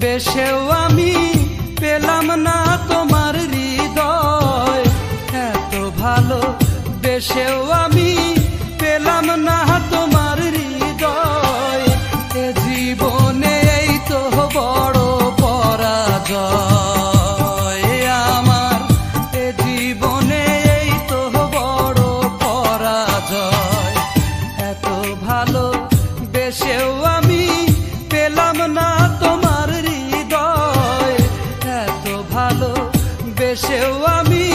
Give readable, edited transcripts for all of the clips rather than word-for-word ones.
বেশেও আমি পেলাম না তোমার হৃদয়, এত ভালো বেশেও আমি পেলাম না তোমার হৃদয়। এ জীবনে এই তো বড় পরাজয় আমার, এ জীবনে এই তো বড় পরাজয়। এত ভালো বেশেও আমি পেলাম না তোমার হৃদয়, এত ভালো বেশেও আমি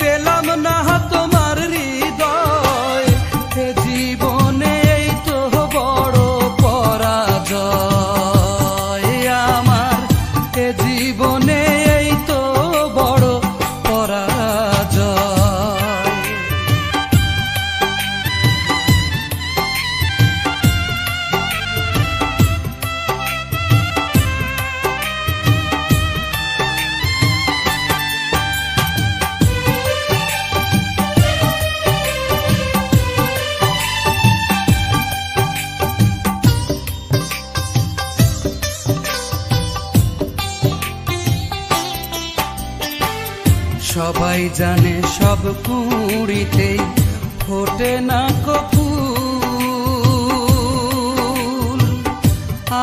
পেলাম না তোমার হৃদয়। এ জীবনে এই তো বড় পরাজয় আমার, এ জীবনে এই তো বড় পরাজয়। সবাই জানে সব কুঁড়িতেই ফোটে না ফুল,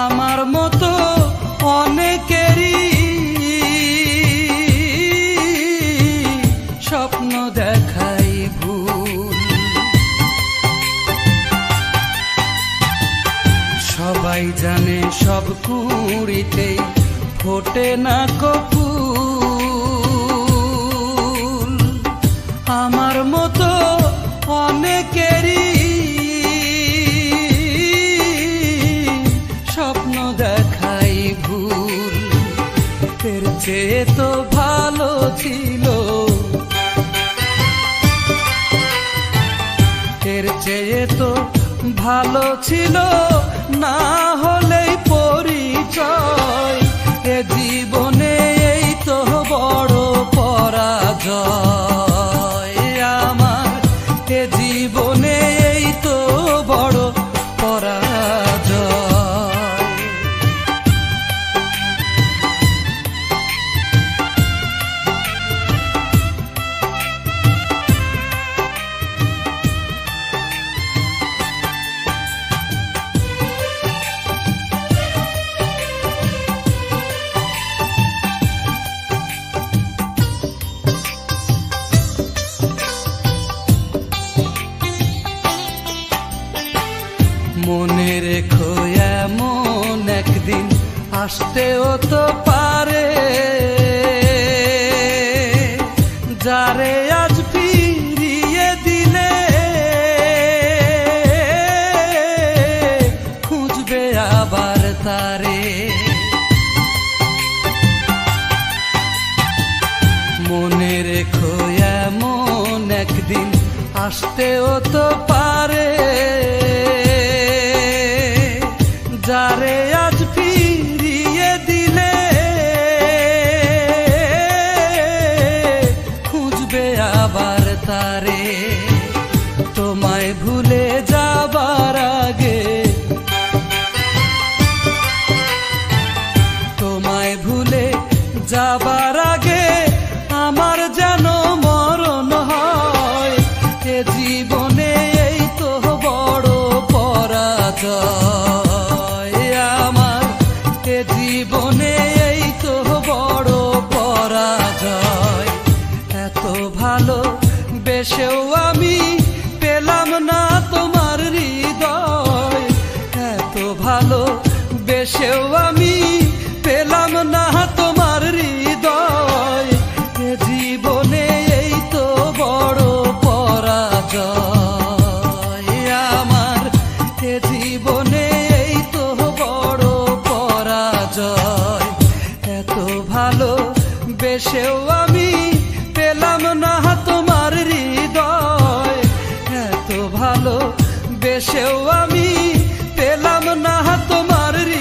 আমার মতো অনেকেরই স্বপ্ন দেখাই ভুল। সবাই জানে সব কুঁড়িতেই ফোটে না ফুল, আমার মতো অনেকেরই স্বপ্ন দেখাই ভুল। এর চেয়ে তো ভালো ছিল, এর চেয়ে তো ভালো ছিল না হলেই পরিচয়। এ জীবনে এই তো বড় পরাজয় আমার, এ জীবনে এই তো বড় পরাজয়। মনে রেখো এমন একদিন আসতেও তো পারে, যারে আজ ফিরিয়ে দিলে খুঁজবে আবার তারে। মনে রেখো এমন একদিন আসতেও তো পারে, যারে আজ ফিরিয়ে দিলে খুঁজবে আবার তারে। তোমায় ভুলে যাবার আগে, তোমায় ভুলে যাবার আগে আমার যেন মরণ হয়। এ জীবনে এই তো বড় পরাজয় আমার, এ জীবনে এই তো বড় পরাজয়। এত ভালো বেশেও আমি পেলাম না তোমার হৃদয়, এত ভালো বেশেও আমি পেলাম না তোমার হৃদয়। এ জীবনে এই তো বড় পরাজয় আমার, এ জীবনে এই তো বড় পরাজয়। এত ভালো বেশেও আমি পেলাম না তোমার হৃদয়, এত ভালো বেশেও আমি পেলাম না তোমার হৃদয়।